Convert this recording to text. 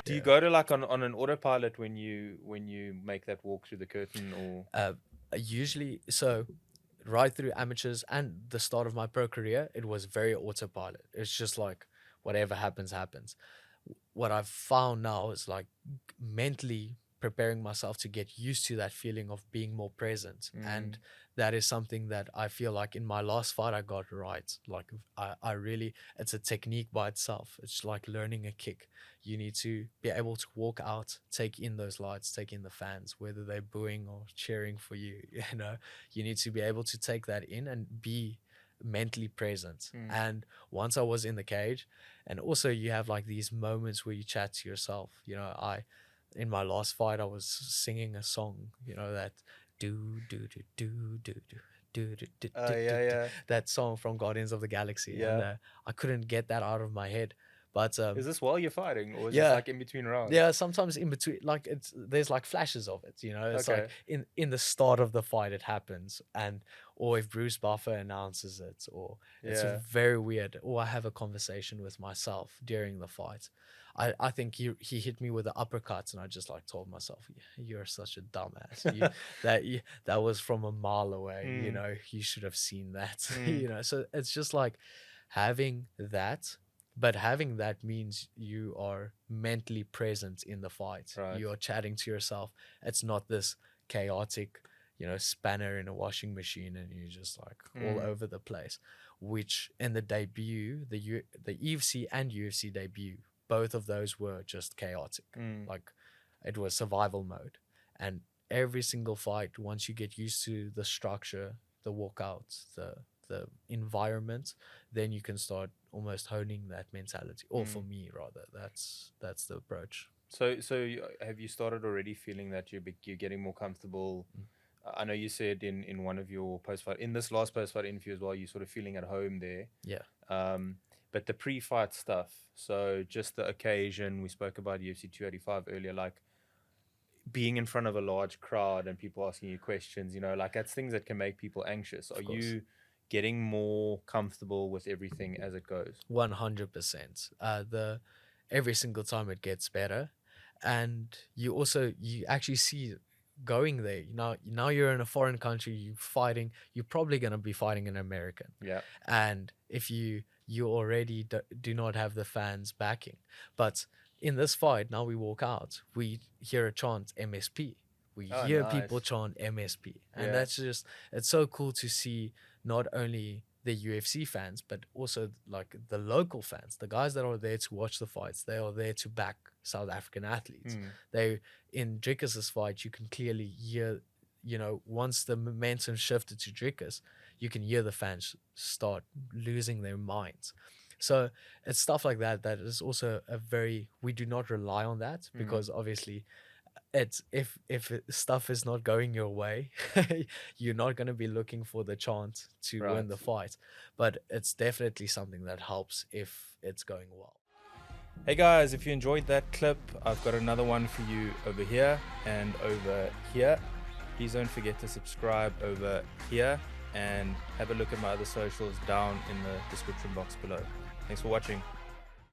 Do you go to like on an autopilot when you make that walk through the curtain, or Usually, so right through amateurs and the start of my pro career, it was very autopilot. It's just like whatever happens, happens. What I've found now is like mentally preparing myself to get used to that feeling of being more present. mm, And that is something that I feel like in my last fight I got right. Like I really, it's a technique by itself. It's like learning a kick. You need to be able to walk out, take in those lights, take in the fans, whether they're booing or cheering for you. You know, you need to be able to take that in and be mentally present. mm. And once I was in the cage, and also you have like these moments where you chat to yourself. You know, I in my last fight I was singing a song, you know, that do do do do do do do do do do Yeah, do, yeah, that song from Guardians of the Galaxy, and yeah. I couldn't get that out of my head. But Is this while you're fighting, or is this yeah, like in between rounds? yeah, sometimes in between, like it's there's like flashes of it, you know. It's like Okay. in the start of the fight it happens, and or if Bruce Buffer announces it, or it's Yeah. very weird, or I have a conversation with myself during the fight. I think he hit me with the uppercuts, and I just like told myself, You're such a dumbass. That was from a mile away. You Mm, know, you should have seen that. mm, You know, so it's just like having that, but having that means you are mentally present in the fight. right. You're chatting to yourself. It's not this chaotic, you know, spanner in a washing machine and you're just like all Mm, over the place. Which in the debut, the EFC and UFC debut, both of those were just chaotic. mm. Like it was survival mode. And every single fight, once you get used to the structure, the walkouts, the environment, then you can start almost honing that mentality. Or for Mm. me, rather, that's the approach. Have you started already feeling that you're getting more comfortable? Mm. I know you said in one of your post fight, in this last post fight interview as well, you're sort of feeling at home there. Yeah, Um, but the pre-fight stuff, so just the occasion, we spoke about UFC 285 earlier, like being in front of a large crowd and people asking you questions, like that's things that can make people anxious. Are of course. you getting more comfortable with everything as it goes? 100%. The every single time it gets better, and you actually see going there. Now you're in a foreign country. You fighting. You're probably gonna be fighting an American, Yeah. and if you already do not have the fans backing, but in this fight now we walk out, we hear a chant MSP. We Oh, hear people nice. chant MSP, and Yeah. that's just it's so cool to see not only the UFC fans, but also like the local fans, the guys that are there to watch the fights. They are there to back South African athletes. Mm, They in Dricus's fight, you can clearly hear, once the momentum shifted to Dricus, you can hear the fans start losing their minds. So it's stuff like that that is also a very we do not rely on that mm, because obviously it's if stuff is not going your way, you're not going to be looking for the chance to right. win the fight, but it's definitely something that helps if it's going well. Hey guys, if you enjoyed that clip, I've got another one for you over here and over here. Please don't forget to subscribe over here and have a look at my other socials down in the description box below. Thanks for watching.